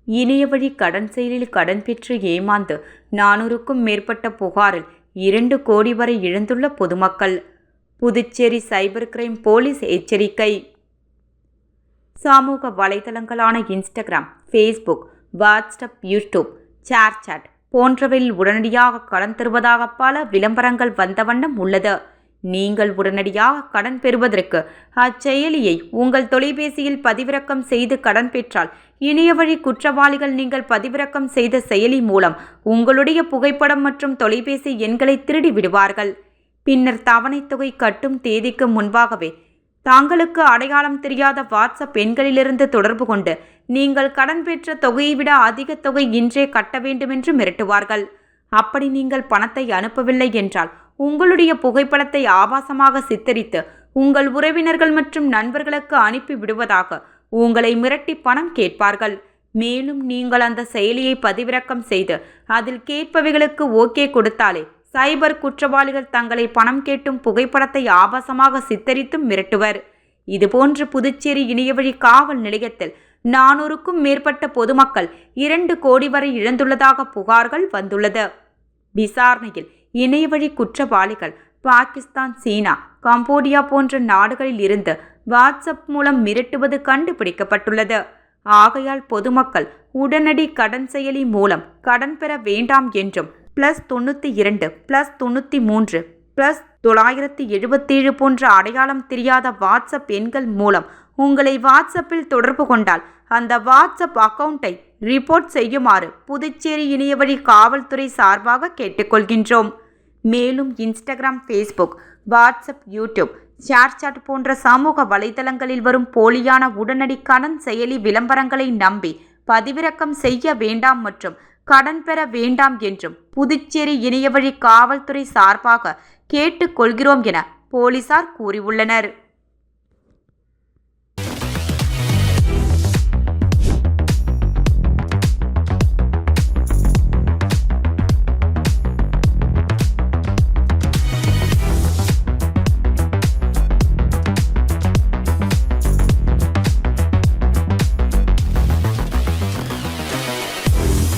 இணையவழி கடன் செயலில் கடன் பெற்று ஏமாந்து 400க்கும் மேற்பட்ட புகாரில் 2 கோடி வரை இழந்துள்ள பொதுமக்கள். புதுச்சேரி சைபர் கிரைம் போலீஸ் எச்சரிக்கை. சமூக வலைதளங்களான Instagram, Facebook, WhatsApp, YouTube, ShareChat போன்றவையில் உடனடியாக கடன் தருவதாக பல விளம்பரங்கள் வந்த வண்ணம் உள்ளது. நீங்கள் உடனடியாக கடன் பெறுவதற்கு அச்செயலியை உங்கள் தொலைபேசியில் பதிவிறக்கம் செய்து கடன் பெற்றால் இணையவழி குற்றவாளிகள் நீங்கள் பதிவிறக்கம் செய்த செயலி மூலம் உங்களுடைய புகைப்படம் மற்றும் தொலைபேசி எண்களை திருடி விடுவார்கள். பின்னர் தவணைத் தொகை கட்டும் தேதிக்கு முன்பாகவே தாங்களுக்கு அடையாளம் தெரியாத வாட்ஸ்அப் எண்களிலிருந்து தொடர்பு கொண்டு நீங்கள் கடன் பெற்ற தொகையை விட அதிக தொகை இன்றே கட்ட வேண்டுமென்று மிரட்டுவார்கள். அப்படி நீங்கள் பணத்தை அனுப்பவில்லை என்றால் உங்களுடைய புகைப்படத்தை ஆபாசமாக சித்தரித்து உங்கள் உறவினர்கள் மற்றும் நண்பர்களுக்கு அனுப்பி விடுவதாக உங்களை மிரட்டி பணம் கேட்பார்கள். மேலும் நீங்கள் அந்த செயலியை பதிவிறக்கம் செய்து அதில் கேட்பவைகளுக்கு ஓகே கொடுத்தாலே சைபர் குற்றவாளிகள் தங்களை பணம் கேட்டும் புகைப்படத்தை ஆபாசமாக சித்தரித்தும் மிரட்டுவர். இதுபோன்று புதுச்சேரி இணையவழி காவல் நிலையத்தில் 400க்கும் மேற்பட்ட பொதுமக்கள் 2 கோடி வரை இழந்துள்ளதாக புகார்கள் வந்துள்ளது. விசாரணையில் இணையவழி குற்றவாளிகள் பாகிஸ்தான், சீனா, கம்போடியா போன்ற நாடுகளில் இருந்து வாட்ஸ்அப் மூலம் மிரட்டுவது கண்டுபிடிக்கப்பட்டுள்ளது. ஆகையால் பொதுமக்கள் உடனடி கடன் செயலி மூலம் கடன் பெற வேண்டாம் என்றும் +92 +93 +977 போன்ற அடையாளம் தெரியாத வாட்ஸ்அப் எண்கள் மூலம் உங்களை வாட்ஸ்அப்பில் தொடர்பு கொண்டால் அந்த வாட்ஸ்அப் அக்கவுண்டை ரிப்போர்ட் செய்யுமாறு புதுச்சேரி இணையவழி காவல்துறை சார்பாக கேட்டுக்கொள்கின்றோம். மேலும் Instagram, Facebook, WhatsApp, YouTube, ShareChat போன்ற சமூக வலைதளங்களில் வரும் போலியான உடனடி கடன் செயலி விளம்பரங்களை நம்பி பதிவிறக்கம் செய்ய வேண்டாம் மற்றும் கடன் பெற வேண்டாம் என்றும் புதுச்சேரி இணையவழி காவல்துறை சார்பாக கேட்டுக்கொள்கிறோம் என போலீசார் கூறியுள்ளனர்.